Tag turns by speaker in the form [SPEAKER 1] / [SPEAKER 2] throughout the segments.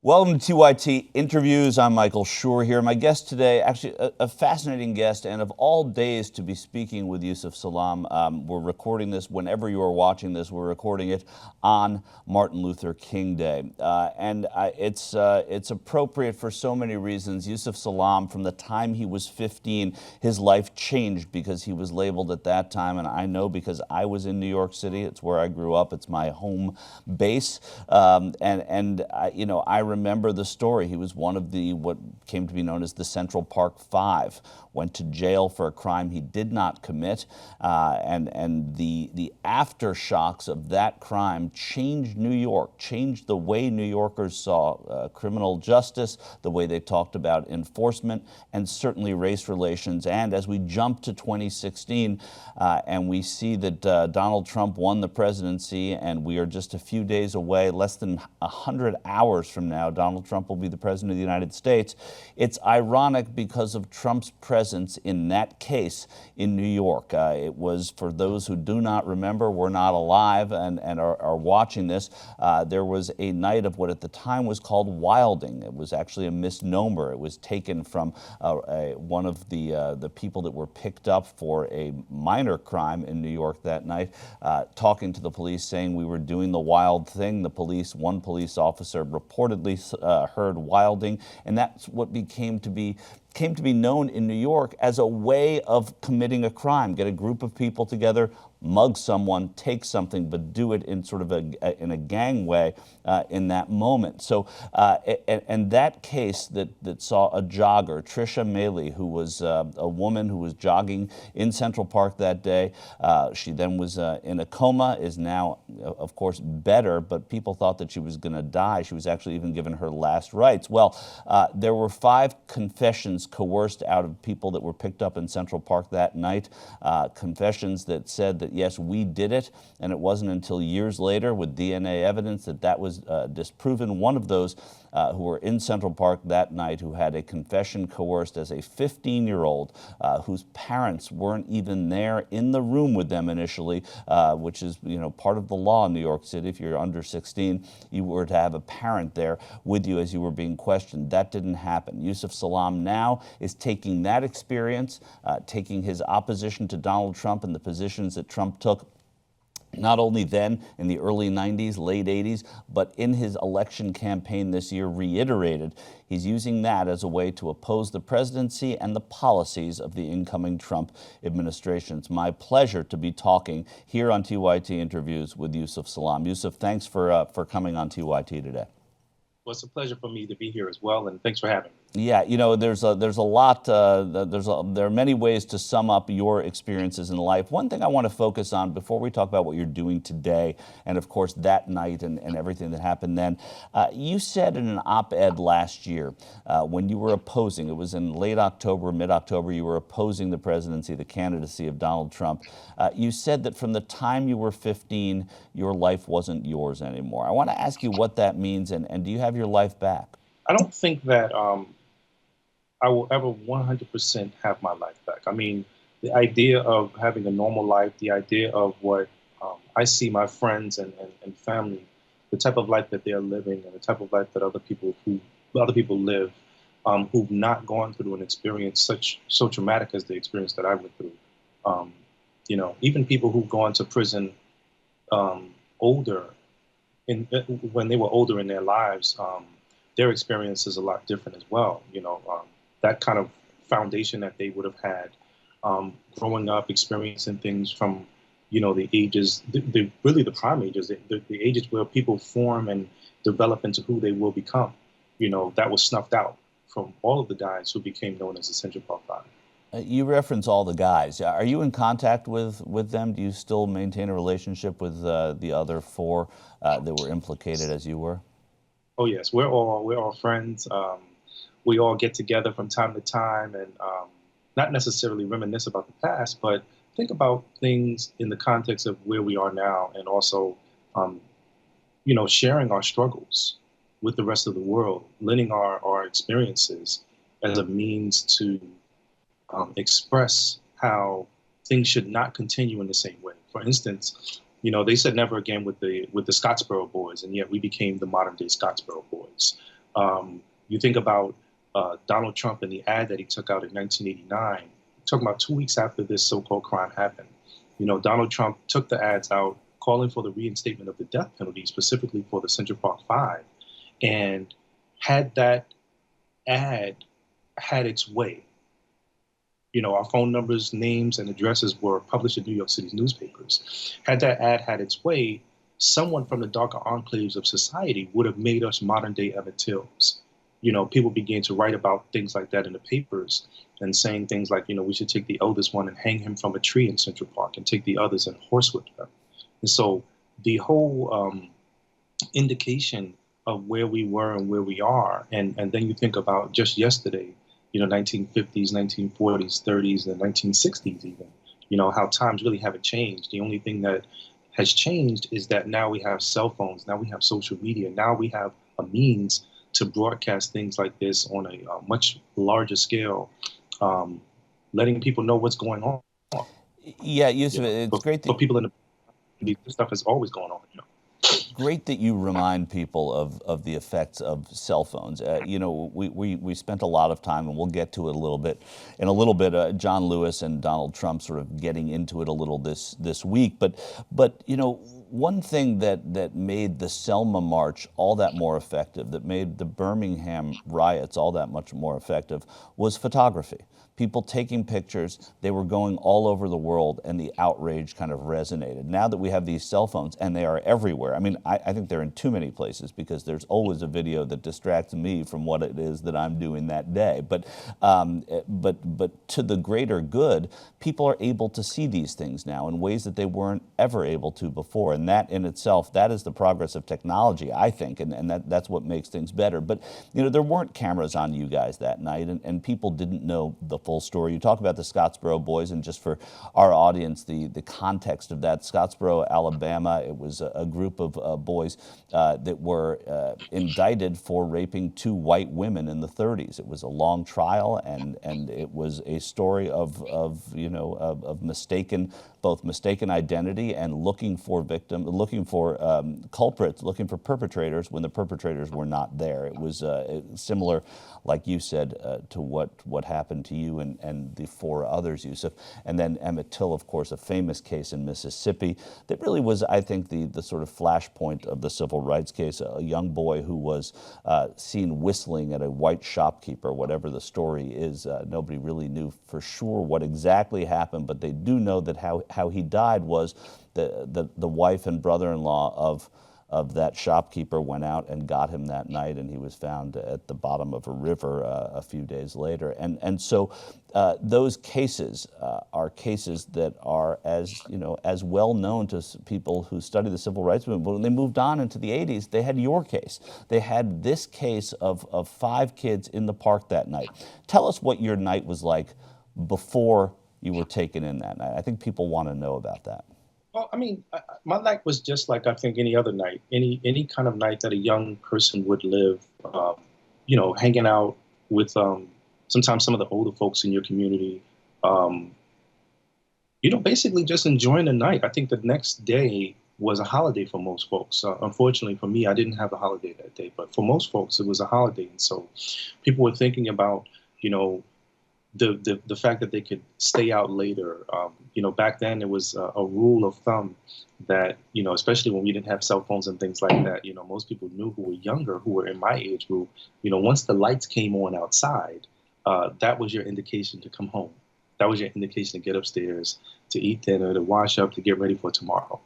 [SPEAKER 1] Welcome to TYT Interviews. I'm Michael Shure here. My guest today, actually a fascinating guest, and of all days to be speaking with Yusef Salaam. We're recording this whenever you are watching this. We're recording it on Martin Luther King Day, it's appropriate for so many reasons. Yusef Salaam, from the time he was 15, his life changed because he was labeled at that time, and I know because I was in New York City. It's where I grew up. It's my home base, I remember the story. He was one of the what came to be known as the Central Park Five. Went to jail for a crime he did not commit, and the aftershocks of that crime changed New York, changed the way New Yorkers saw criminal justice, the way they talked about enforcement, and certainly race relations. And as we jump to 2016, and we see that Donald Trump won the presidency, and we are just a few days away, less than 100 hours from now, Donald Trump will be the president of the United States. It's ironic because of Trump's presence in that case in New York. It was, for those who do not remember, were not alive and are watching this, there was a night of what at the time was called wilding. It was actually a misnomer. It was taken from one of the people that were picked up for a minor crime in New York that night, talking to the police, saying we were doing the wild thing. One police officer reportedly heard wilding, and that's what came to be known in New York as a way of committing a crime. Get a group of people together, mug someone, take something, but do it in sort of in a gang way in that moment. So, and that case that saw a jogger, Trisha Meili, who was a woman who was jogging in Central Park that day. She then was in a coma, is now, of course, better, but people thought that she was going to die. She was actually even given her last rites. Well, there were 5 confessions coerced out of people that were picked up in Central Park that night, confessions that said that, yes, we did it, and it wasn't until years later with DNA evidence that was disproven. One of those who were in Central Park that night, who had a confession coerced as a 15-year-old whose parents weren't even there in the room with them initially, which is part of the law in New York City. If you're under 16, you were to have a parent there with you as you were being questioned. That didn't happen. Yusef Salaam now is taking that experience, taking his opposition to Donald Trump and the positions that Trump took, not only then in the early 90s, late 80s, but in his election campaign this year, reiterated. He's using that as a way to oppose the presidency and the policies of the incoming Trump administration. It's my pleasure to be talking here on TYT Interviews with Yusef Salaam. Yusef, thanks for coming on TYT today.
[SPEAKER 2] Well, it's a pleasure for me to be here as well, and thanks for having me.
[SPEAKER 1] Yeah, there's a lot. There are many ways to sum up your experiences in life. One thing I want to focus on before we talk about what you're doing today, and of course that night and everything that happened then, you said in an op-ed last year when you were opposing, it was in late October, mid-October, you were opposing the presidency, the candidacy of Donald Trump. You said that from the time you were 15, your life wasn't yours anymore. I want to ask you what that means, and do you have your life back?
[SPEAKER 2] I don't think that I will ever 100% have my life back. I mean, the idea of having a normal life, the idea of what I see my friends and family, the type of life that they're living, and the type of life that other people live, who've not gone through an experience so traumatic as the experience that I went through. Even people who've gone to prison older, when they were older in their lives, their experience is a lot different as well. That kind of foundation that they would have had growing up, experiencing things from, the ages, really the prime ages, the ages where people form and develop into who they will become. That was snuffed out from all of the guys who became known as the Central Park Five.
[SPEAKER 1] You reference all the guys. Are you in contact with them? Do you still maintain a relationship with the other 4 that were implicated as you were?
[SPEAKER 2] Oh yes, we're all friends. We all get together from time to time and not necessarily reminisce about the past, but think about things in the context of where we are now, and also, sharing our struggles with the rest of the world, lending our experiences as a means to express how things should not continue in the same way. For instance, they said never again with the Scottsboro Boys, and yet we became the modern day Scottsboro Boys. You think about Donald Trump and the ad that he took out in 1989, talking about 2 weeks after this so-called crime happened. Donald Trump took the ads out calling for the reinstatement of the death penalty, specifically for the Central Park Five. And had that ad had its way, our phone numbers, names, and addresses were published in New York City's newspapers. Had that ad had its way, someone from the darker enclaves of society would have made us modern day Emmett Tills. People began to write about things like that in the papers and saying things like, we should take the eldest one and hang him from a tree in Central Park and take the others and horsewhip them. And so the whole indication of where we were and where we are, and then you think about just yesterday, 1950s, 1940s, 30s, and 1960s even, how times really haven't changed. The only thing that has changed is that now we have cell phones, now we have social media, now we have a means to broadcast things like this on a much larger scale, letting people know what's going on.
[SPEAKER 1] Yeah, Yusef, it's great that
[SPEAKER 2] for people in the this stuff is always going on.
[SPEAKER 1] Great that you remind people of the effects of cell phones. We spent a lot of time, and we'll get to it a little bit in a little bit. John Lewis and Donald Trump sort of getting into it a little this week. But one thing that made the Selma March all that more effective, that made the Birmingham riots all that much more effective, was photography. People taking pictures, they were going all over the world, and the outrage kind of resonated. Now that we have these cell phones, and they are everywhere, I mean, I think they're in too many places because there's always a video that distracts me from what it is that I'm doing that day. But to the greater good, people are able to see these things now in ways that they weren't ever able to before. And that in itself, that is the progress of technology, I think, and that's what makes things better. But, there weren't cameras on you guys that night, and people didn't know the full story. You talk about the Scottsboro boys, and just for our audience, the context of that, Scottsboro, Alabama, it was a group of boys that were indicted for raping 2 white women in the 30s. It was a long trial, and it was a story of both mistaken identity and looking for culprits, looking for perpetrators when the perpetrators were not there. It was similar, like you said, to what happened to you and the 4 others, Yusef. And then Emmett Till, of course, a famous case in Mississippi that really was, I think, the sort of flashpoint of the civil rights case. A young boy who was seen whistling at a white shopkeeper, whatever the story is. Nobody really knew for sure what exactly happened, but they do know that how he died was the wife and brother-in-law of that shopkeeper went out and got him that night, and he was found at the bottom of a river a few days later. And so those cases are cases that are as well known to people who study the civil rights movement. But when they moved on into the 80s, they had your case. They had this case of 5 kids in the park that night. Tell us what your night was like before you were taken in that night. I think people want to know about that.
[SPEAKER 2] Well, I mean, my night was just like I think any other night, any kind of night that a young person would live. Hanging out with sometimes some of the older folks in your community. Basically just enjoying the night. I think the next day was a holiday for most folks. Unfortunately for me, I didn't have a holiday that day, but for most folks, it was a holiday, and so people were thinking about the fact that they could stay out later. Back then it was a rule of thumb that, especially when we didn't have cell phones and things like that, most people knew who were younger, who were in my age group, once the lights came on outside, that was your indication to come home. That was your indication to get upstairs, to eat dinner, to wash up, to get ready for tomorrow.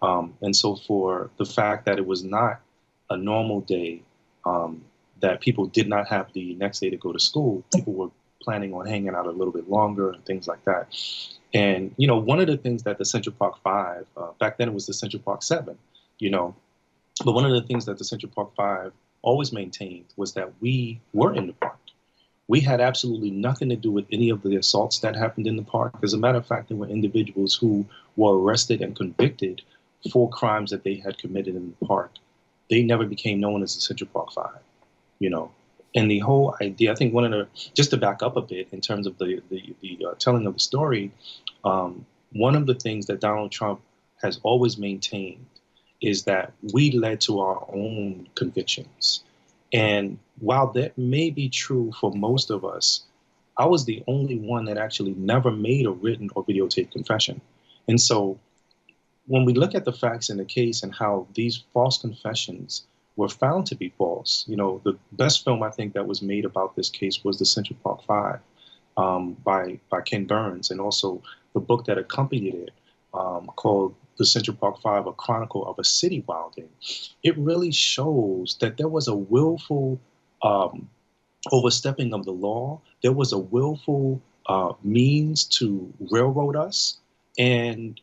[SPEAKER 2] And so for the fact that it was not a normal day, that people did not have the next day to go to school, people were planning on hanging out a little bit longer and things like that. And, one of the things that the Central Park 5, back then it was the Central Park 7, but one of the things that the Central Park 5 always maintained was that we were in the park. We had absolutely nothing to do with any of the assaults that happened in the park. As a matter of fact, there were individuals who were arrested and convicted for crimes that they had committed in the park. They never became known as the Central Park 5, And the whole idea, I think just to back up a bit in terms of the telling of the story, one of the things that Donald Trump has always maintained is that we led to our own convictions. And while that may be true for most of us, I was the only one that actually never made a written or videotaped confession. And so when we look at the facts in the case and how these false confessions were found to be false, the best film I think that was made about this case was the Central Park Five, by Ken Burns, and also the book that accompanied it, called The Central Park Five: A Chronicle of a City Wilding. It really shows that there was a willful um, overstepping of the law. There was a willful means to railroad us, and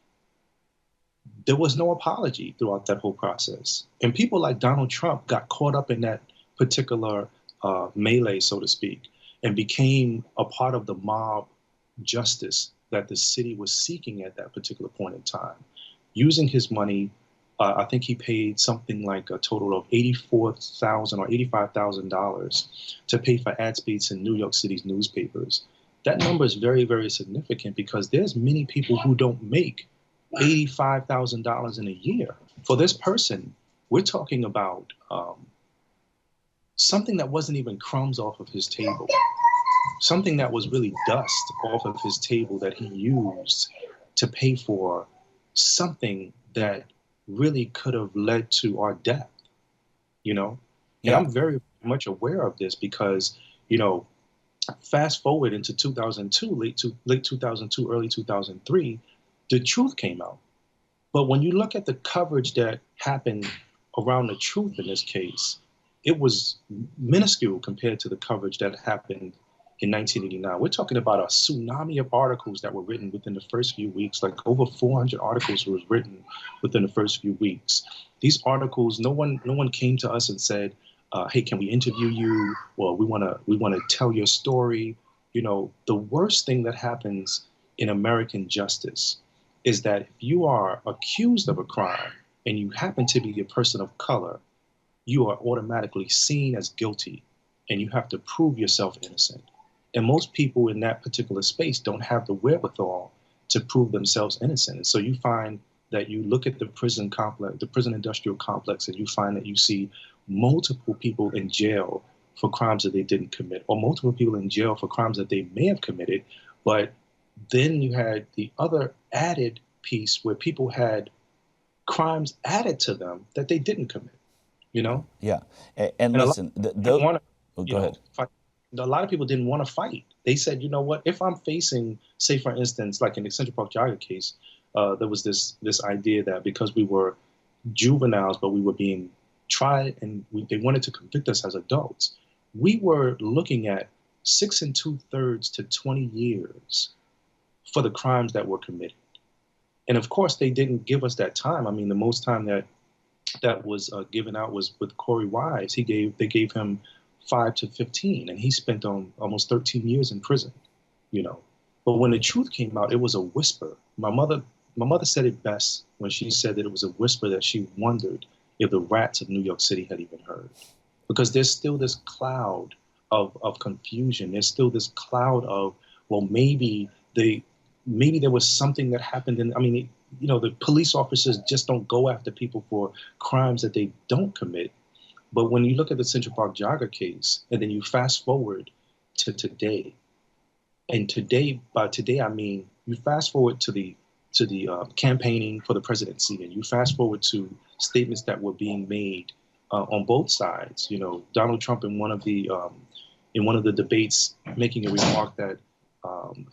[SPEAKER 2] there was no apology throughout that whole process. And people like Donald Trump got caught up in that particular melee, so to speak, and became a part of the mob justice that the city was seeking at that particular point in time. Using his money, I think he paid something like a total of $84,000 or $85,000 to pay for ad space in New York City's newspapers. That number is very, very significant because there's many people who don't make $85,000 in a year. For this person, we're talking about something that wasn't even crumbs off of his table, something that was really dust off of his table that he used to pay for something that really could have led to our death, And
[SPEAKER 1] Yeah.
[SPEAKER 2] I'm very much aware of this because, fast forward into 2002, late 2002, early 2003, the truth came out. But when you look at the coverage that happened around the truth in this case, it was minuscule compared to the coverage that happened in 1989. We're talking about a tsunami of articles that were written within the first few weeks, like over 400 articles was written within the first few weeks. These articles, no one came to us and said, hey, can we interview you? Well, we want to tell your story. The worst thing that happens in American justice is that if you are accused of a crime and you happen to be a person of color, you are automatically seen as guilty and you have to prove yourself innocent. And most people in that particular space don't have the wherewithal to prove themselves innocent. And so you find that you look at the prison complex, the prison industrial complex, and you find that you see multiple people in jail for crimes that they didn't commit, or multiple people in jail for crimes that they may have committed, but then you had the other added piece where people had crimes added to them that they didn't commit,
[SPEAKER 1] Yeah. And
[SPEAKER 2] And a lot
[SPEAKER 1] listen,
[SPEAKER 2] of people didn't want
[SPEAKER 1] oh,
[SPEAKER 2] to,
[SPEAKER 1] go ahead.
[SPEAKER 2] fight. A lot of people didn't want to fight. They said, you know what, if I'm facing, say, for instance, like in the Central Park Jogger case, there was this idea that because we were juveniles, but we were being tried and they wanted to convict us as adults, we were looking at 6 2/3 to 20 years for the crimes that were committed. And of course, they didn't give us that time. I mean, the most time that was given out was with Corey Wise. They gave him 5 to 15, and he spent on almost 13 years in prison. But when the truth came out, it was a whisper. My mother said it best when she said that it was a whisper that she wondered if the rats of New York City had even heard, because there's still this cloud of confusion. There's still this cloud of, well, maybe there was something that happened. And I mean, the police officers just don't go after people for crimes that they don't commit. But when you look at the Central Park Jogger case, and then you fast forward to today, and by today I mean you fast forward to the campaigning for the presidency, and you fast forward to statements that were being made on both sides. Donald Trump in one of the debates making a remark that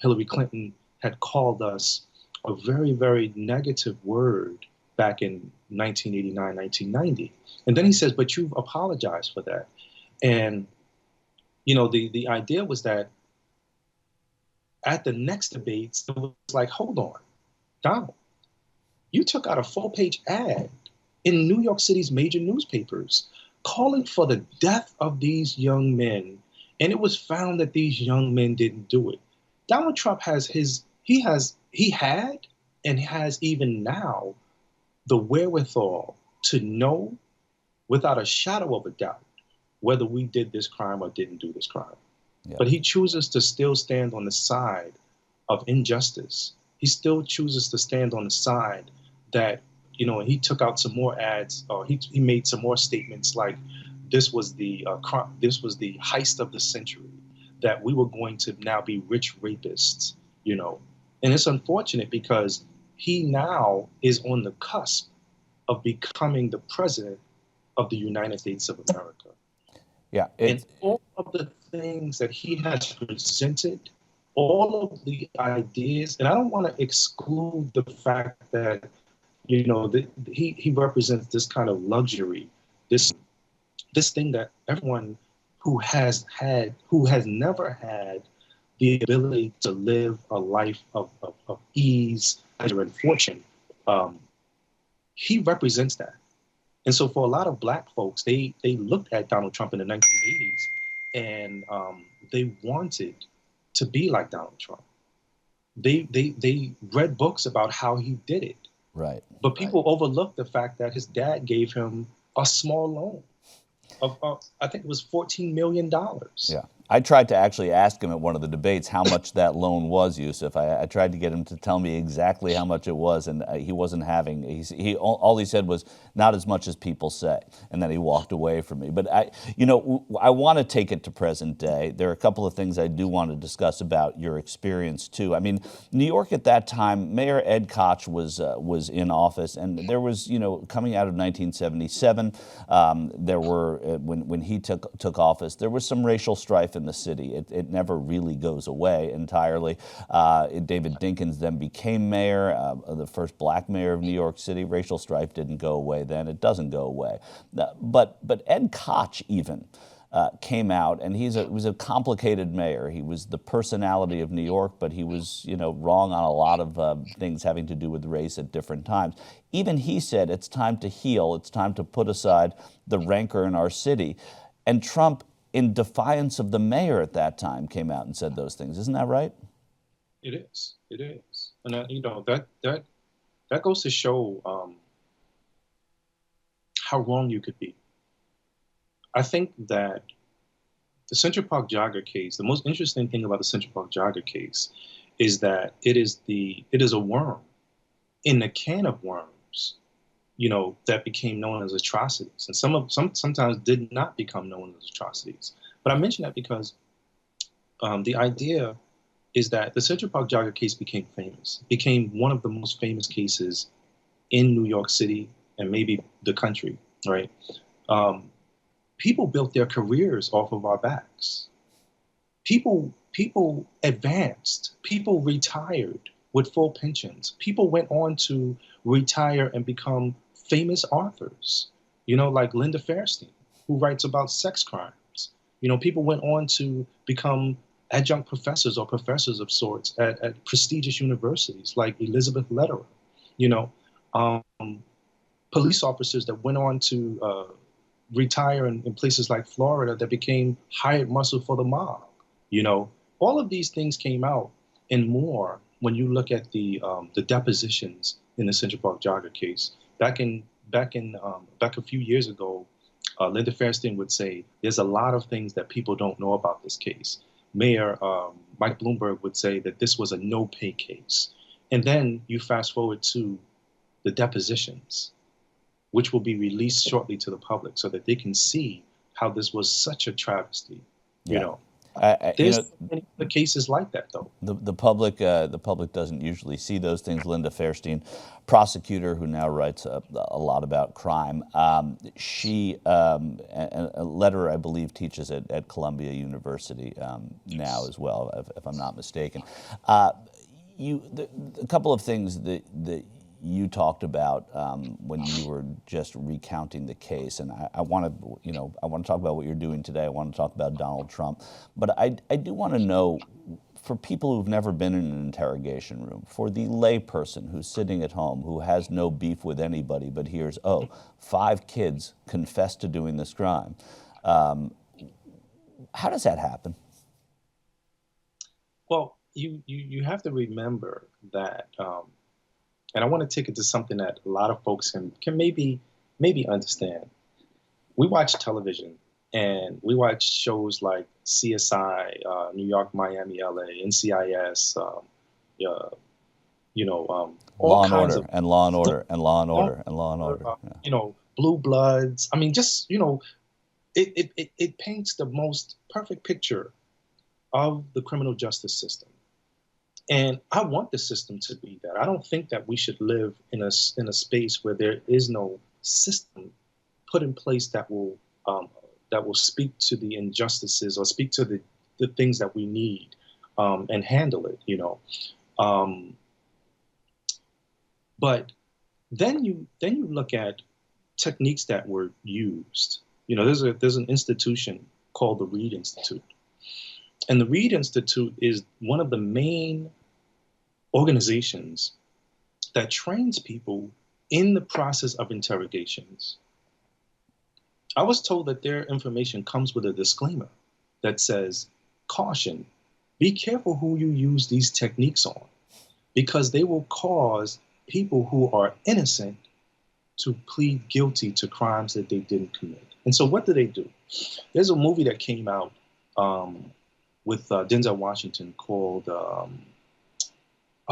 [SPEAKER 2] Hillary Clinton had called us a very, very negative word back in 1989, 1990. And then he says, but you've apologized for that. And, the idea was that at the next debates, it was like, hold on, Donald, you took out a full-page ad in New York City's major newspapers calling for the death of these young men. And it was found that these young men didn't do it. Donald Trump he had and has even now the wherewithal to know without a shadow of a doubt whether we did this crime or didn't do this crime.
[SPEAKER 1] Yeah.
[SPEAKER 2] But he chooses to still stand on the side of injustice. He still chooses to stand on the side that, he took out some more ads, or he made some more statements like this was the heist of the century, that we were going to now be rich rapists, you know. And it's unfortunate because he now is on the cusp of becoming the president of the United States of America.
[SPEAKER 1] Yeah,
[SPEAKER 2] And all of the things that he has presented, all of the ideas, and I don't want to exclude the fact that, you know, he represents this kind of luxury, this thing that everyone who has never had the ability to live a life of ease, pleasure, and fortune, he represents that. And so for a lot of black folks, they looked at Donald Trump in the 1980s and they wanted to be like Donald Trump. They read books about how he did it.
[SPEAKER 1] right.
[SPEAKER 2] But people overlooked the fact that his dad gave him a small loan of I think it was $14 million.
[SPEAKER 1] Yeah. I tried to actually ask him at one of the debates how much that loan was, Yusef. I tried to get him to tell me exactly how much it was, and he wasn't having. All he said was not as much as people say, and then he walked away from me. But I want to take it to present day. There are a couple of things I do want to discuss about your experience too. I mean, New York at that time, Mayor Ed Koch was in office, and there was, coming out of 1977, there were when he took office, there was some racial strife in the city. It never really goes away entirely. David Dinkins then became mayor, the first black mayor of New York City. Racial strife didn't go away then. It doesn't go away. But Ed Koch even came out, and he was a complicated mayor. He was the personality of New York, but he was wrong on a lot of things having to do with race at different times. Even he said it's time to heal. It's time to put aside the rancor in our city. And Trump, in defiance of the mayor at that time, came out and said those things. Isn't that right?
[SPEAKER 2] It is. It is. And that goes to show how wrong you could be. I think that the Central Park jogger case, the most interesting thing about the Central Park jogger case is that it is a worm in the can of worms, that became known as atrocities. And sometimes did not become known as atrocities. But I mention that because the idea is that the Central Park jogger case became famous, became one of the most famous cases in New York City and maybe the country, right? People built their careers off of our backs. People advanced. People retired with full pensions. People went on to retire and become famous authors, like Linda Fairstein, who writes about sex crimes. People went on to become adjunct professors or professors of sorts at prestigious universities like Elizabeth Lederer. Police officers that went on to retire in places like Florida that became hired muscle for the mob. All of these things came out and more when you look at the depositions in the Central Park jogger case. Back a few years ago, Linda Fairstein would say, there's a lot of things that people don't know about this case. Mayor Mike Bloomberg would say that this was a no-pay case. And then you fast forward to the depositions, which will be released shortly to the public so that they can see how this was such a travesty. There's so many other cases like that, though.
[SPEAKER 1] The public doesn't usually see those things. Linda Fairstein, prosecutor who now writes a lot about crime, she a letter, I believe, teaches at Columbia University now as well, if I'm not mistaken. A couple of things that you talked about when you were just recounting the case, and I want to talk about what you're doing today. I want to talk about Donald Trump, but I do want to know, for people who've never been in an interrogation room, for the layperson who's sitting at home who has no beef with anybody but hears, 5 kids confessed to doing this crime, how does that happen?
[SPEAKER 2] Well, you have to remember that. And I want to take it to something that a lot of folks can maybe understand. We watch television and we watch shows like CSI, New York, Miami, LA, NCIS, all kinds of
[SPEAKER 1] Law and Order.
[SPEAKER 2] Blue Bloods. I mean, just it paints the most perfect picture of the criminal justice system. And I want the system to be that. I don't think that we should live in a space where there is no system put in place that will speak to the injustices or speak to the things that we need, and handle it, you know. Um, but then you look at techniques that were used. You know, there's an institution called the Reed Institute. And the Reed Institute is one of the main organizations that trains people in the process of interrogations. I was told that their information comes with a disclaimer that says, caution, be careful who you use these techniques on, because they will cause people who are innocent to plead guilty to crimes that they didn't commit. And so what do? There's a movie that came out with Denzel Washington called,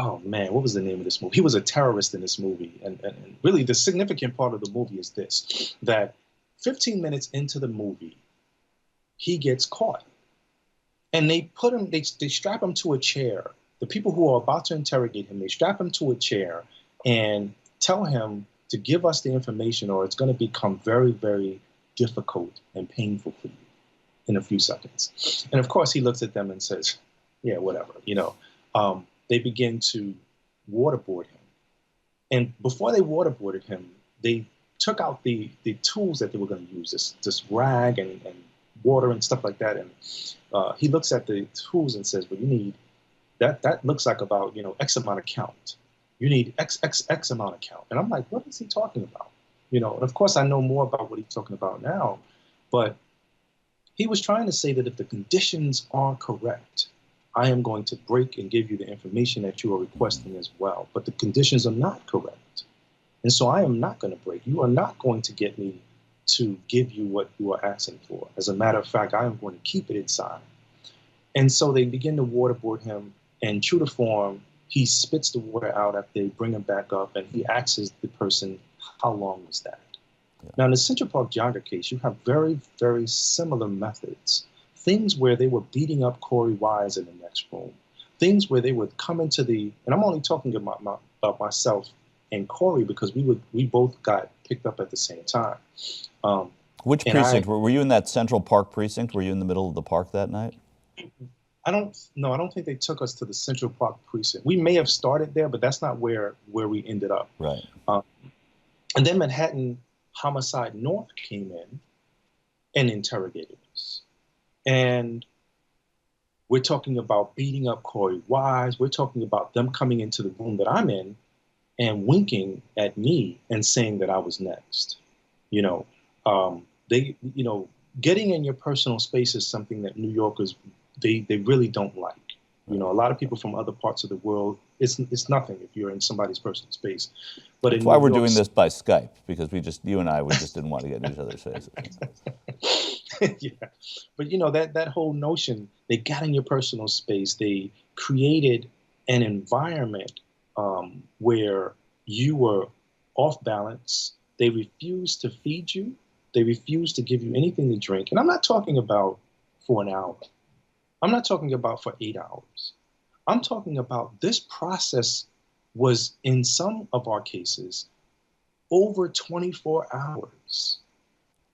[SPEAKER 2] oh man, what was the name of this movie? He was a terrorist in this movie. And really the significant part of the movie is this, that 15 minutes into the movie, he gets caught. And they strap him to a chair. The people who are about to interrogate him, they strap him to a chair and tell him to give us the information or it's going to become very, very difficult and painful for you in a few seconds. And of course, he looks at them and says, yeah, whatever, you know. They begin to waterboard him. And before they waterboarded him, they took out the tools that they were going to use, this rag and water and stuff like that. And he looks at the tools and says, well, you need, that looks like about, you know, X amount of count. You need X amount of count. And I'm like, what is he talking about? You know, and of course I know more about what he's talking about now, but he was trying to say that if the conditions are correct, I am going to break and give you the information that you are requesting as well. But the conditions are not correct. And so I am not going to break. You are not going to get me to give you what you are asking for. As a matter of fact, I am going to keep it inside. And so they begin to waterboard him, and true to form, he spits the water out after they bring him back up, and he asks the person, how long was that? Yeah. Now, in the Central Park jogger case, you have very, very similar methods. Things where they were beating up Corey Wise in the next room. Things where they would come into and I'm only talking about myself and Corey because we both got picked up at the same time.
[SPEAKER 1] Which precinct? Were you in that Central Park precinct? Were you in the middle of the park that night?
[SPEAKER 2] I don't think they took us to the Central Park precinct. We may have started there, but that's not where we ended up.
[SPEAKER 1] Right.
[SPEAKER 2] And then Manhattan Homicide North came in and interrogated us. And we're talking about beating up Corey Wise. We're talking about them coming into the room that I'm in and winking at me and saying that I was next. You know, getting in your personal space is something that New Yorkers, they really don't like. You know, a lot of people from other parts of the world, it's nothing if you're in somebody's personal space. But
[SPEAKER 1] that's why we're doing this by Skype, because you and I just didn't want to get in each other's faces.
[SPEAKER 2] Yeah, but you know, that whole notion, they got in your personal space. They created an environment where you were off balance. They refused to feed you. They refused to give you anything to drink. And I'm not talking about for an hour. I'm not talking about for 8 hours. I'm talking about this process was, in some of our cases, over 24 hours.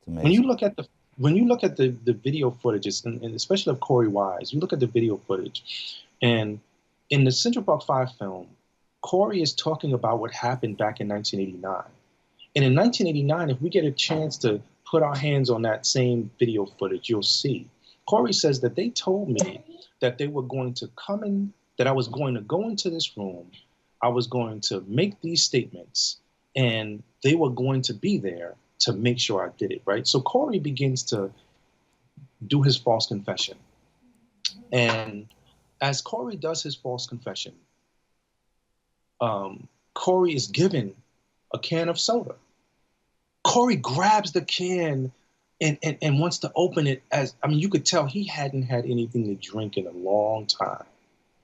[SPEAKER 2] When you look at the video footages, and especially of Corey Wise, you look at the video footage, and in the Central Park 5 film, Corey is talking about what happened back in 1989. And in 1989, if we get a chance to put our hands on that same video footage, you'll see. Corey says that they told me that they were going to come in, that I was going to go into this room, I was going to make these statements, and they were going to be there to make sure I did it, right? So Corey begins to do his false confession. And as Corey does his false confession, Corey is given a can of soda. Corey grabs the can and wants to open it you could tell he hadn't had anything to drink in a long time.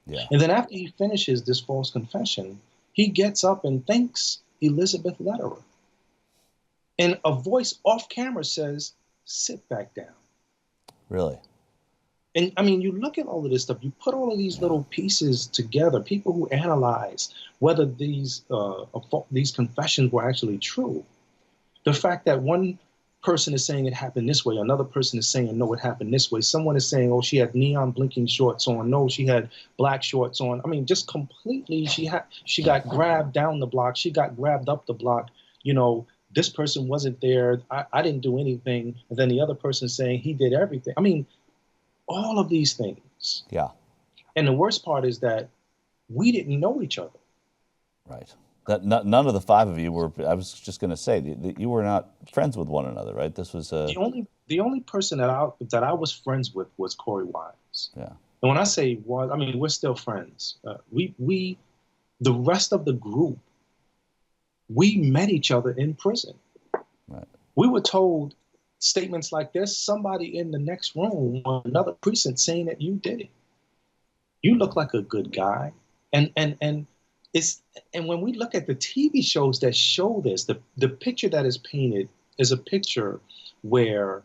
[SPEAKER 2] Yeah. And then after he finishes this false confession, he gets up and thanks Elizabeth Lederer. And a voice off camera says, sit back down.
[SPEAKER 1] Really?
[SPEAKER 2] And I mean, you look at all of this stuff, you put all of these
[SPEAKER 1] Yeah.
[SPEAKER 2] little pieces together, people who analyze whether these confessions were actually true. The fact that one person is saying it happened this way, another person is saying, no, it happened this way. Someone is saying, oh, she had neon blinking shorts on. No, she had black shorts on. I mean, just completely, she got grabbed down the block. She got grabbed up the block. You know, this person wasn't there. I didn't do anything. And then the other person saying he did everything. I mean, all of these things.
[SPEAKER 1] Yeah.
[SPEAKER 2] And the worst part is that we didn't know each other.
[SPEAKER 1] Right. None of the five of you were, I was just going to say, you were not friends with one another, right? This was a...
[SPEAKER 2] The only person that I was friends with was Corey Wise.
[SPEAKER 1] Yeah.
[SPEAKER 2] And when I say was, I mean, we're still friends. The rest of the group, we met each other in prison.
[SPEAKER 1] Right.
[SPEAKER 2] We were told statements like this, somebody in the next room or another precinct saying that you did it. You look like a good guy. And when we look at the TV shows that show this, the picture that is painted is a picture where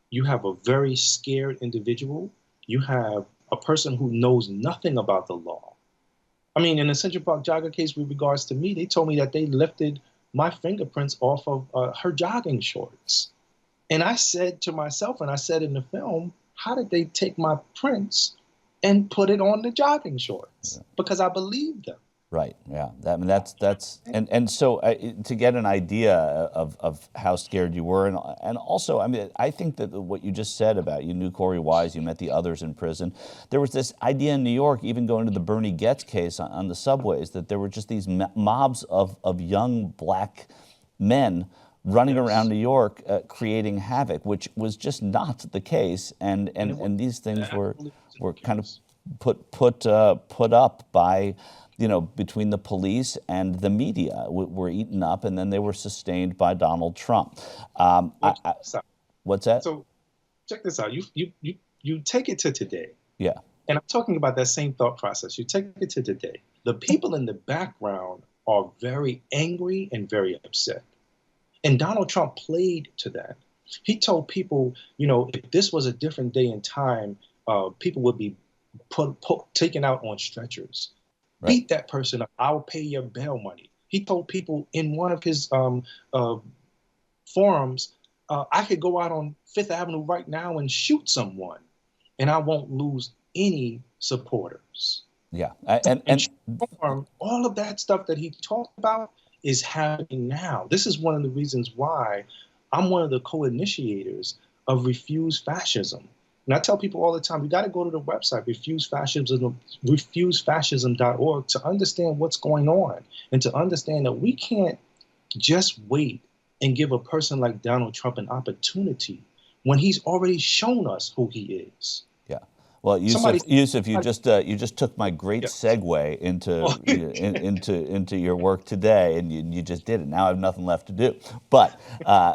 [SPEAKER 2] you have a very scared individual. You have a person who knows nothing about the law. I mean, in the Central Park jogger case with regards to me, they told me that they lifted my fingerprints off of her jogging shorts. And I said to myself, and I said in the film, how did they take my prints and put it on the jogging shorts? Yeah. Because I believed them.
[SPEAKER 1] Right. Yeah. And so to get an idea of how scared you were, and also, I mean, I think that what you just said about you knew Corey Wise, you met the others in prison. There was this idea in New York, even going to the Bernie Getz case on the subways, that there were just these mobs of young black men running around New York, creating havoc, which was just not the case, and these things were kind of put up by, you know, between the police and the media, were eaten up, and then they were sustained by Donald Trump. What's that?
[SPEAKER 2] So check this out. You take it to today.
[SPEAKER 1] Yeah.
[SPEAKER 2] And I'm talking about that same thought process. You take it to today. The people in the background are very angry and very upset. And Donald Trump played to that. He told people, you know, if this was a different day and time, people would be taken out on stretchers. Right. Beat that person up. I'll pay your bail money. He told people in one of his forums, I could go out on Fifth Avenue right now and shoot someone, and I won't lose any supporters.
[SPEAKER 1] Yeah.
[SPEAKER 2] And all of that stuff that he talked about is happening now. This is one of the reasons why I'm one of the co-initiators of Refuse Fascism. And I tell people all the time, you got to go to the website, refusefascism.org, to understand what's going on and to understand that we can't just wait and give a person like Donald Trump an opportunity when he's already shown us who he is.
[SPEAKER 1] Yeah. Well, Yusef, you just took my great segue into your work today, and you just did it. Now I have nothing left to do. But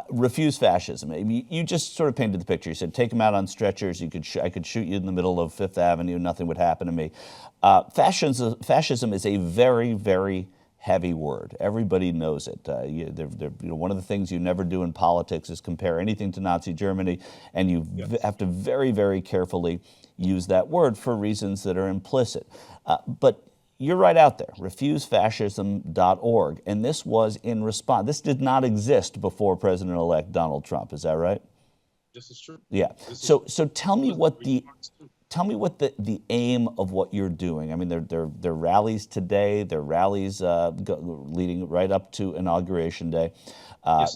[SPEAKER 1] refuse fascism. You just sort of painted the picture. You said, take them out on stretchers. I could shoot you in the middle of Fifth Avenue. Nothing would happen to me. Fascism is a very, very heavy word. Everybody knows it. One of the things you never do in politics is compare anything to Nazi Germany, and you have to very, very carefully use that word for reasons that are implicit. But you're right out there, refusefascism.org, and this was in response. This did not exist before President-elect Donald Trump. Is that right?
[SPEAKER 2] This is true.
[SPEAKER 1] Yeah. So tell me what the aim of what you're doing. I mean, there are rallies today. There are rallies leading right up to Inauguration Day.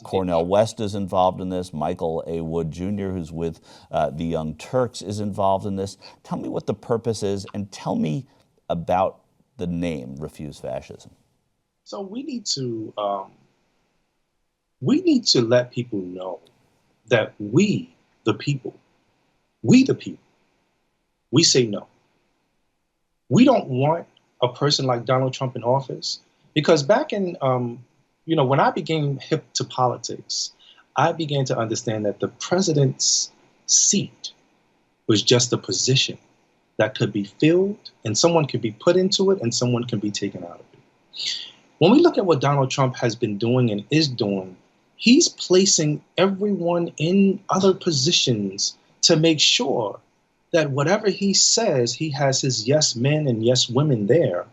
[SPEAKER 1] Cornel West is involved in this. Michael A. Wood Jr., who's with the Young Turks, is involved in this. Tell me what the purpose is, and tell me about the name Refuse Fascism.
[SPEAKER 2] So we need to let people know that we the people, we say no. We don't want a person like Donald Trump in office, because back in, when I became hip to politics, I began to understand that the president's seat was just a position that could be filled, and someone could be put into it and someone can be taken out of it. When we look at what Donald Trump has been doing and is doing, he's placing everyone in other positions to make sure that whatever he says, he has his yes men and yes women there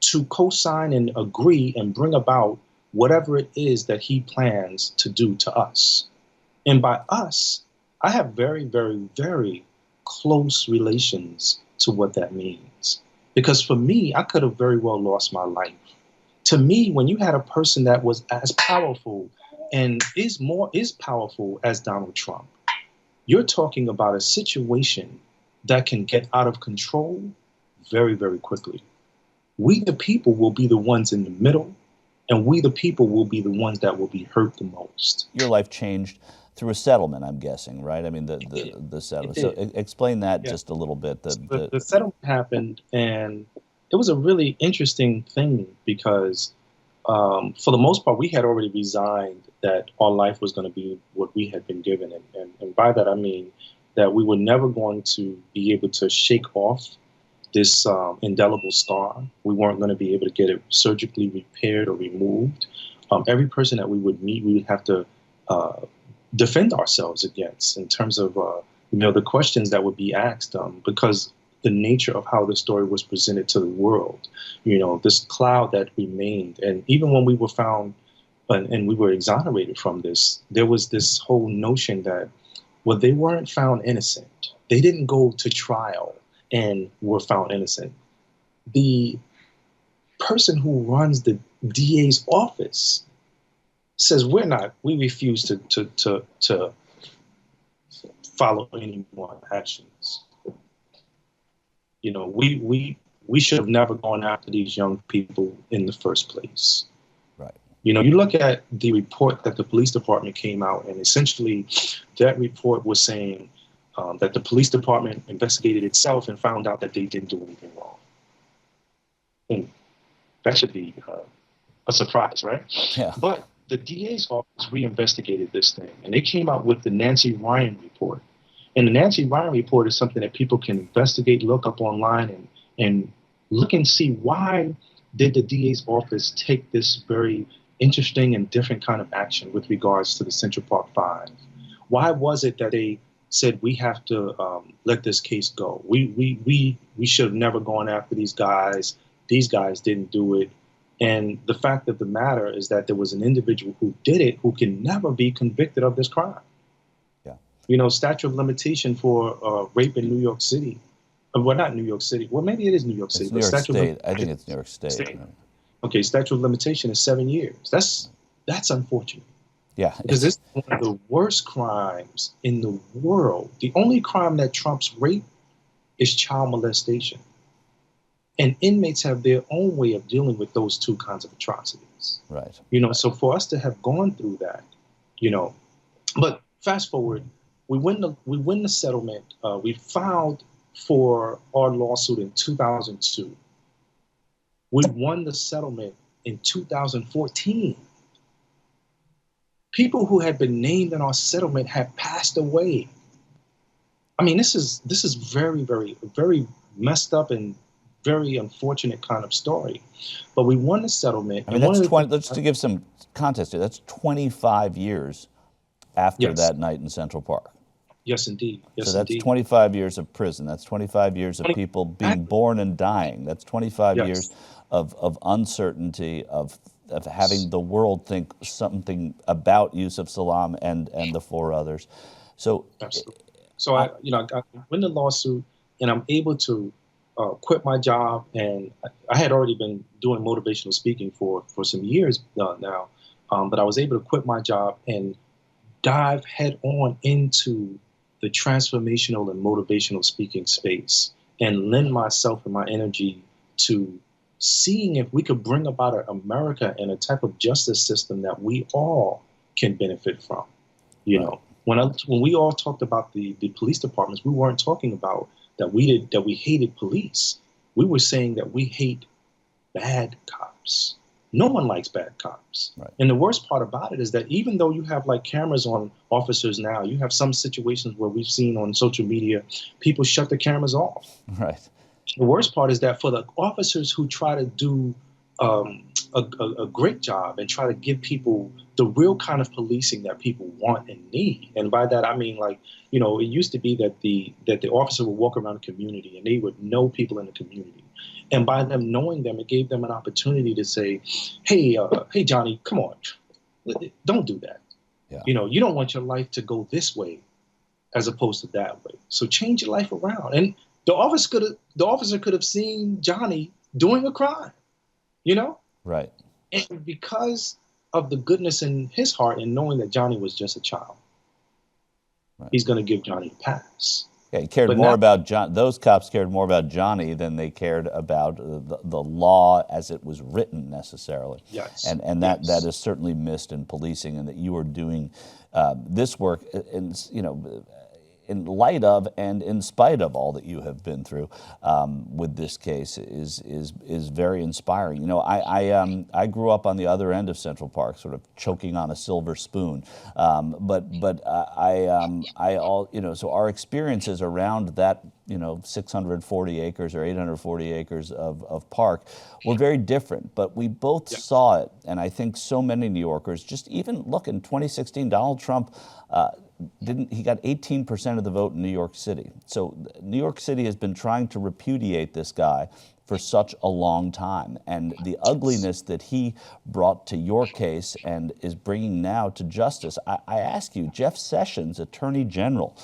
[SPEAKER 2] to co-sign and agree and bring about whatever it is that he plans to do to us. And by us, I have very, very, very close relations to what that means. Because for me, I could have very well lost my life. To me, when you had a person that was as powerful and is powerful as Donald Trump, you're talking about a situation that can get out of control very, very quickly. We, the people, will be the ones in the middle, and we, the people, will be the ones that will be hurt the most.
[SPEAKER 1] Your life changed through a settlement, I'm guessing, right? I mean, the settlement. So explain that just a little bit.
[SPEAKER 2] The settlement happened, and it was a really interesting thing because for the most part, we had already resigned that our life was going to be what we had been given. And by that, I mean that we were never going to be able to shake off this indelible scar. We weren't going to be able to get it surgically repaired or removed. Every person that we would meet, we would have to defend ourselves against in terms of the questions that would be asked because the nature of how the story was presented to the world, this cloud that remained. And even when we were found and we were exonerated from this, there was this whole notion that, well, they weren't found innocent. They didn't go to trial and were found innocent. The person who runs the DA's office says we refuse to follow any more actions. We should have never gone after these young people in the first place.
[SPEAKER 1] Right.
[SPEAKER 2] You look at the report that the police department came out, and essentially that report was saying that the police department investigated itself and found out that they didn't do anything wrong. And that should be a surprise, right?
[SPEAKER 1] Yeah.
[SPEAKER 2] But the DA's office reinvestigated this thing, and they came out with the Nancy Ryan report. And the Nancy Ryan report is something that people can investigate, look up online, and look and see why did the DA's office take this very interesting and different kind of action with regards to the Central Park Five. Why was it that they said we have to let this case go? We should have never gone after these guys. These guys didn't do it. And the fact of the matter is that there was an individual who did it who can never be convicted of this crime. Yeah. Statute of limitation for rape in New York City. Well, not New York City. Well, maybe it is New York City.
[SPEAKER 1] It's New York State. I think it's New York State. Right?
[SPEAKER 2] Okay, statute of limitation is 7 years. That's unfortunate.
[SPEAKER 1] Yeah.
[SPEAKER 2] Because this is one of the worst crimes in the world. The only crime that trumps rape is child molestation. And inmates have their own way of dealing with those two kinds of atrocities.
[SPEAKER 1] Right.
[SPEAKER 2] So for us to have gone through that, but fast forward, we win the settlement. We filed for our lawsuit in 2002. We won the settlement in 2014. People who had been named in our settlement had passed away. I mean, this is very, very, very messed up and very unfortunate kind of story. But we won the settlement.
[SPEAKER 1] I mean, that's 20, let's to give some context here, that's 25 years after that night in Central Park.
[SPEAKER 2] Yes, indeed. Yes,
[SPEAKER 1] so that's
[SPEAKER 2] indeed.
[SPEAKER 1] 25 years of prison. That's 25 years of people being born and dying. That's 25 years of uncertainty, of having the world think something about Yusef Salaam and the four others. So,
[SPEAKER 2] absolutely. So I win the lawsuit, and I'm able to quit my job. And I had already been doing motivational speaking for some years now, but I was able to quit my job and dive head on into the transformational and motivational speaking space and lend myself and my energy to seeing if we could bring about an America and a type of justice system that we all can benefit from. When we all talked about the police departments, we weren't talking about that we hated police. We were saying that we hate bad cops. No one likes bad cops. Right. And the worst part about it is that even though you have like cameras on officers now, you have some situations where we've seen on social media, people shut the cameras off.
[SPEAKER 1] Right.
[SPEAKER 2] The worst part is that for the officers who try to do a great job and try to give people the real kind of policing that people want and need. And by that I mean, like, it used to be that the officer would walk around the community and they would know people in the community. And by them knowing them, it gave them an opportunity to say, hey, Johnny, come on, don't do that.
[SPEAKER 1] Yeah.
[SPEAKER 2] You don't want your life to go this way as opposed to that way. So change your life around. And the officer could have seen Johnny doing a crime,
[SPEAKER 1] Right.
[SPEAKER 2] And because of the goodness in his heart and knowing that Johnny was just a child,
[SPEAKER 1] Right.
[SPEAKER 2] he's going to give Johnny a pass.
[SPEAKER 1] Yeah, he cared
[SPEAKER 2] But
[SPEAKER 1] more
[SPEAKER 2] now-
[SPEAKER 1] about John. Those cops cared more about Johnny than they cared about the law as it was written necessarily.
[SPEAKER 2] Yes.
[SPEAKER 1] And that is certainly missed in policing, and that you are doing this work in light of and in spite of all that you have been through with this case is very inspiring. I grew up on the other end of Central Park, sort of choking on a silver spoon. So our experiences around that 640 acres or 840 acres of park were very different, but we both saw it. And I think so many New Yorkers, just even look, in 2016, Donald Trump he got 18% of the vote in New York City. So New York City has been trying to repudiate this guy for such a long time. And the ugliness that he brought to your case and is bringing now to justice, I ask you, Jeff Sessions, Attorney General,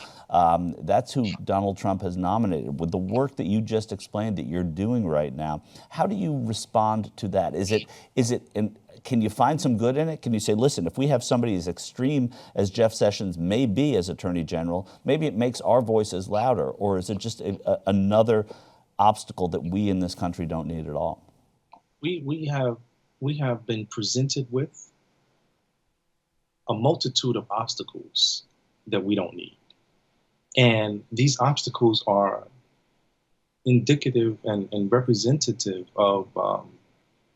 [SPEAKER 1] that's who Donald Trump has nominated. With the work that you just explained that you're doing right now, how do you respond to that? Can you find some good in it? Can you say, listen, if we have somebody as extreme as Jeff Sessions may be as Attorney General, maybe it makes our voices louder? Or is it just another obstacle that we in this country don't need at all?
[SPEAKER 2] We have been presented with a multitude of obstacles that we don't need. And these obstacles are indicative and representative of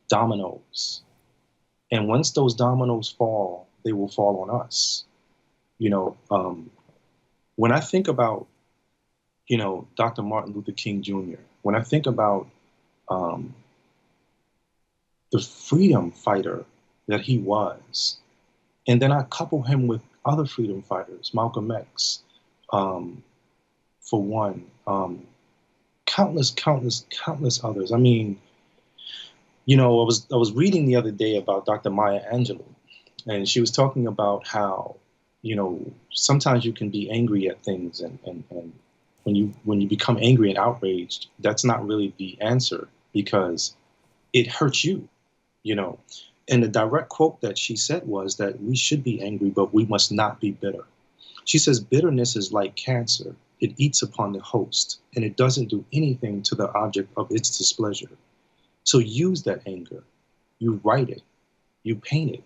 [SPEAKER 2] dominoes. And once those dominoes fall, they will fall on us. When I think about, Dr. Martin Luther King Jr., when I think about the freedom fighter that he was, and then I couple him with other freedom fighters, Malcolm X, for one, countless others. I mean, I was reading the other day about Dr. Maya Angelou, and she was talking about how, sometimes you can be angry at things, and when you become angry and outraged, that's not really the answer because it hurts you, And the direct quote that she said was that we should be angry, but we must not be bitter. She says, bitterness is like cancer. It eats upon the host, and it doesn't do anything to the object of its displeasure. So use that anger. You write it, you paint it,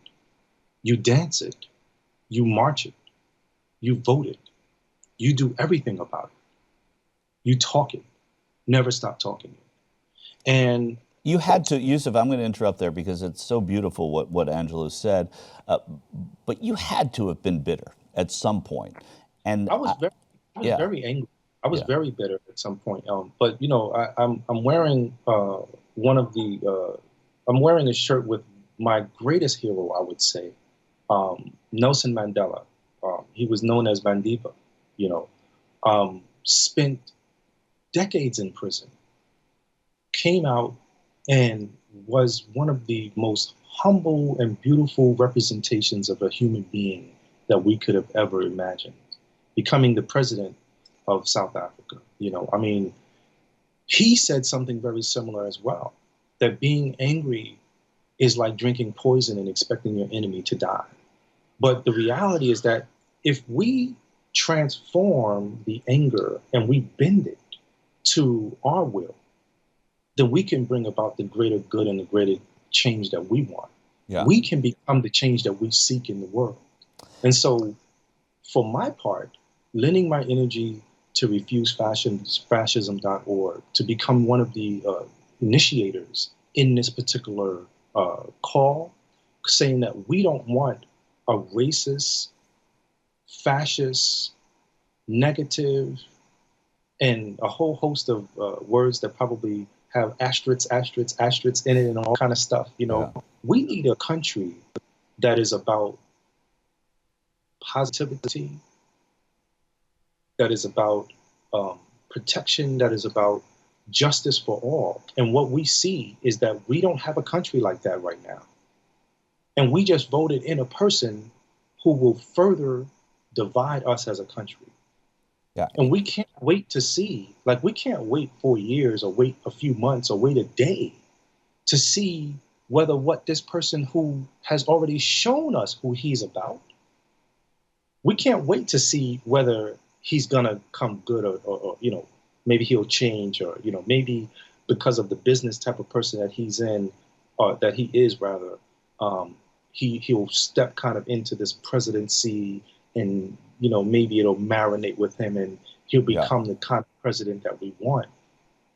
[SPEAKER 2] you dance it, you march it, you vote it, you do everything about it. You talk it, never stop talking it. And
[SPEAKER 1] you had to, Yusef, I'm going to interrupt there because it's so beautiful what Angelou said, but you had to have been bitter at some point. And
[SPEAKER 2] I was very angry. I was very bitter at some point. But I'm wearing I'm wearing a shirt with my greatest hero, I would say, Nelson Mandela. He was known as Bandiba. Spent decades in prison, came out, and was one of the most humble and beautiful representations of a human being that we could have ever imagined, becoming the president of South Africa. He said something very similar as well, that being angry is like drinking poison and expecting your enemy to die. But the reality is that if we transform the anger and we bend it to our will, then we can bring about the greater good and the greater change that we want.
[SPEAKER 1] Yeah.
[SPEAKER 2] We can become the change that we seek in the world. And so, for my part, lending my energy to refusefascism.org, to become one of the initiators in this particular call, saying that we don't want a racist, fascist, negative, and a whole host of words that probably have asterisks in it and all kind of stuff. You
[SPEAKER 1] Yeah.
[SPEAKER 2] know, we need a country that is about positivity, that is about protection, that is about justice for all. And what we see is that we don't have a country like that right now. And we just voted in a person who will further divide us as a country.
[SPEAKER 1] Yeah.
[SPEAKER 2] And we can't wait to see, like, we can't wait 4 years or wait a few months or wait a day to see whether what this person who has already shown us who he's about, we can't wait to see whether he's going to come good or, you know, maybe he'll change or, you know, maybe because of the business type of person that he's in, or that he is rather, he'll step kind of into this presidency and, you know, maybe it'll marinate with him and he'll become the kind of president that we want.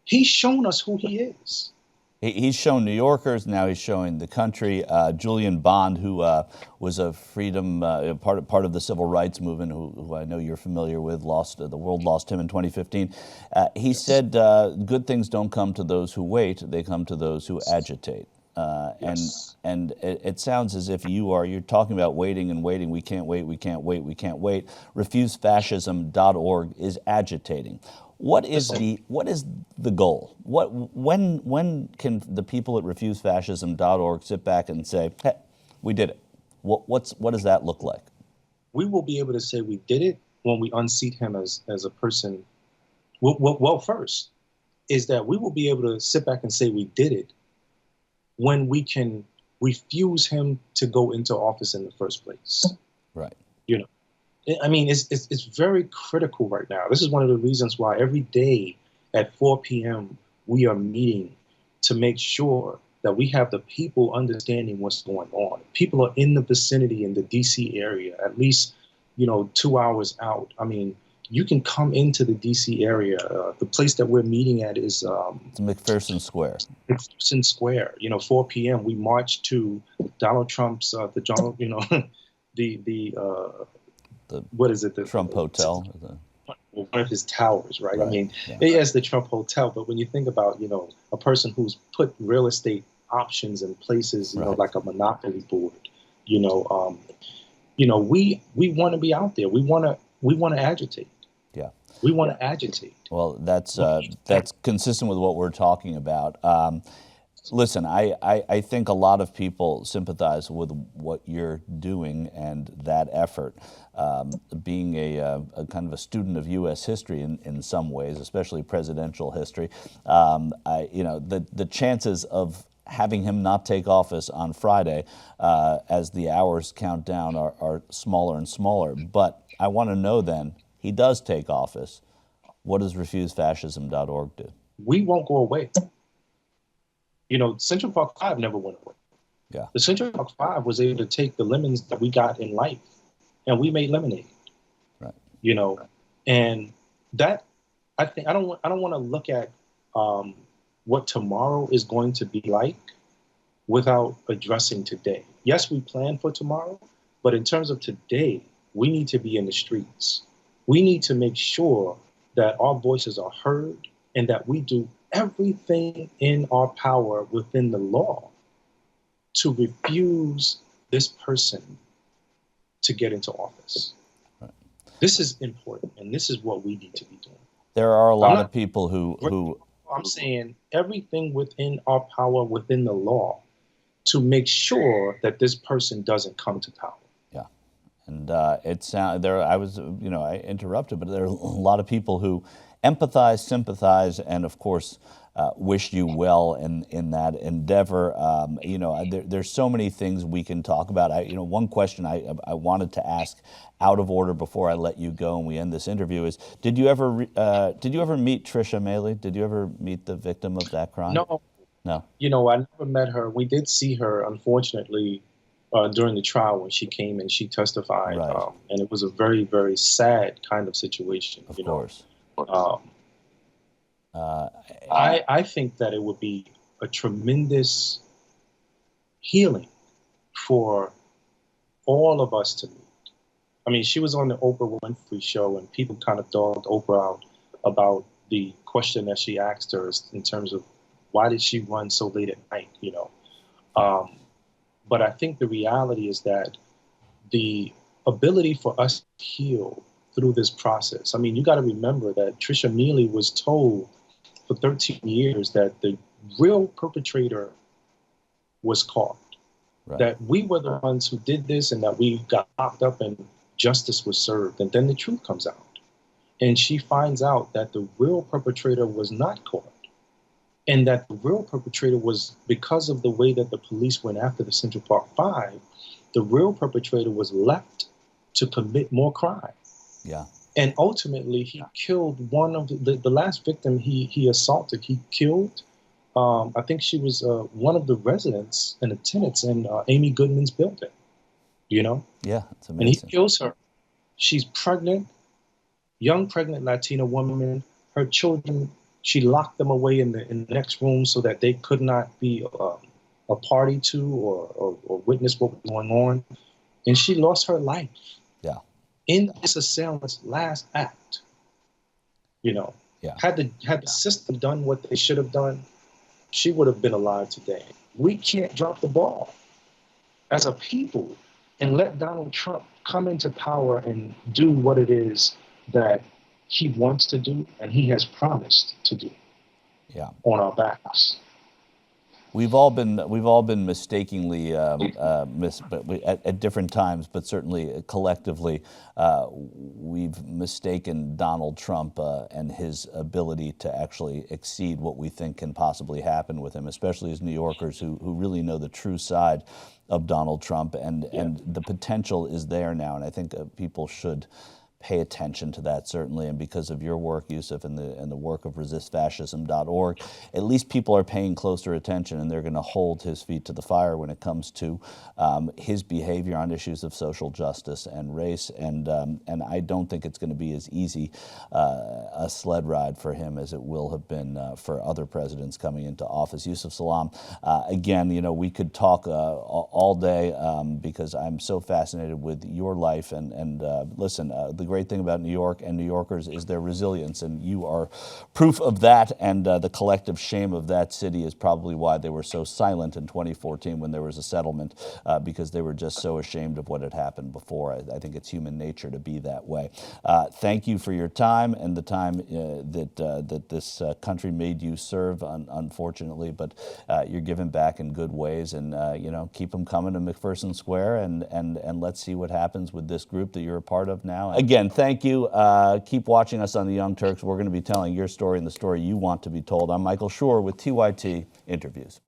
[SPEAKER 2] He's shown us who he is.
[SPEAKER 1] He's shown New Yorkers, now he's showing the country. Julian Bond, who was a freedom, part of the civil rights movement, who I know you're familiar with, the world lost him in 2015. He said, good things don't come to those who wait, they come to those who agitate. And it sounds as if you're talking about waiting and waiting. We can't wait, we can't wait, we can't wait. Refusefascism.org is agitating. What is the goal? When can the people at refusefascism.org sit back and say, hey, we did it? What does that look like?
[SPEAKER 2] We will be able to say we did it when we unseat him as a person. Well, first is that we will be able to sit back and say we did it when we can refuse him to go into office in the first place.
[SPEAKER 1] Right.
[SPEAKER 2] You know, I mean, it's very critical right now. This is one of the reasons why every day at 4 p.m. we are meeting to make sure that we have the people understanding what's going on. People are in the vicinity in the DC area, at least, you know, 2 hours out. I mean, you can come into the DC area. The place that we're meeting at is
[SPEAKER 1] it's McPherson Square.
[SPEAKER 2] McPherson Square. You know, 4 p.m. we march to Donald Trump's what is it? The
[SPEAKER 1] Trump Hotel.
[SPEAKER 2] One of his towers, right? I mean, yes, the Trump Hotel, but when you think about, you know, a person who's put real estate options in places, you know, like a monopoly board, we want to be out there. We want to agitate.
[SPEAKER 1] Yeah.
[SPEAKER 2] We want to agitate.
[SPEAKER 1] Well, that's consistent with what we're talking about. Listen, I think a lot of people sympathize with what you're doing and that effort. Being a kind of a student of U.S. history in some ways, especially presidential history, the chances of having him not take office on Friday as the hours count down are smaller and smaller. But I want to know then, he does take office. What does refusefascism.org do?
[SPEAKER 2] We won't go away. You know, Central Park 5 never went away.
[SPEAKER 1] Yeah.
[SPEAKER 2] The Central Park 5 was able to take the lemons that we got in life, and we made lemonade.
[SPEAKER 1] Right.
[SPEAKER 2] You know, and that, I think, I don't want to look at what tomorrow is going to be like without addressing today. Yes, we plan for tomorrow, but in terms of today, we need to be in the streets. We need to make sure that our voices are heard and that we do everything in our power within the law to refuse this person to get into office. Right. This is important, and this is what we need to be doing.
[SPEAKER 1] There are a lot of people who...
[SPEAKER 2] I'm saying everything within our power, within the law, to make sure that this person doesn't come to power.
[SPEAKER 1] Yeah. And I interrupted, but there are a lot of people who empathize, sympathize, and of course, wish you well in that endeavor. There's so many things we can talk about. One question I wanted to ask out of order before I let you go and we end this interview is: Did you ever meet Trisha Maley? Did you ever meet the victim of that crime?
[SPEAKER 2] No.
[SPEAKER 1] No.
[SPEAKER 2] I never met her. We did see her, unfortunately, during the trial when she came and she testified,
[SPEAKER 1] right.
[SPEAKER 2] And it was a very, very sad kind of situation.
[SPEAKER 1] Of course.
[SPEAKER 2] I think that it would be a tremendous healing for all of us to meet. I mean, she was on the Oprah Winfrey show, and people kind of dogged Oprah out about the question that she asked her in terms of Why did she run so late at night? Um, but I think the reality is that the ability for us to heal through this process. I mean, you got to remember that Trisha Mealy was told for 13 years that the real perpetrator was caught,
[SPEAKER 1] Right.
[SPEAKER 2] that we were the ones who did this and that we got locked up and justice was served. And then the truth comes out. And she finds out that the real perpetrator was not caught. And that the real perpetrator was, because of the way that the police went after the Central Park Five, the real perpetrator was left to commit more crime.
[SPEAKER 1] Yeah.
[SPEAKER 2] And ultimately, he killed one of the last victim he assaulted. He killed, I think she was one of the residents and the tenants in Amy Goodman's building,
[SPEAKER 1] Yeah, it's
[SPEAKER 2] And he
[SPEAKER 1] amazing.
[SPEAKER 2] kills her. She's pregnant, young pregnant Latina woman. Her children, she locked them away in the next room so that they could not be a party to or witness what was going on. And she lost her life.
[SPEAKER 1] Yeah.
[SPEAKER 2] In this assailant's last act.
[SPEAKER 1] Yeah.
[SPEAKER 2] Had the system done what they should have done, she would have been alive today. We can't drop the ball as a people and let Donald Trump come into power and do what it is that he wants to do and he has promised to do.
[SPEAKER 1] Yeah.
[SPEAKER 2] On our backs.
[SPEAKER 1] We've all been mistakenly at different times, but certainly collectively, we've mistaken Donald Trump and his ability to actually exceed what we think can possibly happen with him, especially as New Yorkers who really know the true side of Donald Trump, and the potential is there now, and I think people should pay attention to that, certainly. And because of your work, Yusef, and the work of resistfascism.org, at least people are paying closer attention, and they're going to hold his feet to the fire when it comes to his behavior on issues of social justice and race. And I don't think it's going to be as easy a sled ride for him as it will have been for other presidents coming into office. Yusef Salaam, again, we could talk all day because I'm so fascinated with your life. And listen, the great thing about New York and New Yorkers is their resilience, and you are proof of that, and the collective shame of that city is probably why they were so silent in 2014 when there was a settlement, because they were just so ashamed of what had happened before. I think it's human nature to be that way. Thank you for your time and the time that this country made you serve, unfortunately, but you're giving back in good ways, and keep them coming to McPherson Square, and let's see what happens with this group that you're a part of now. Again, thank you. Keep watching us on the Young Turks. We're going to be telling your story and the story you want to be told. I'm Michael Shure with TYT Interviews.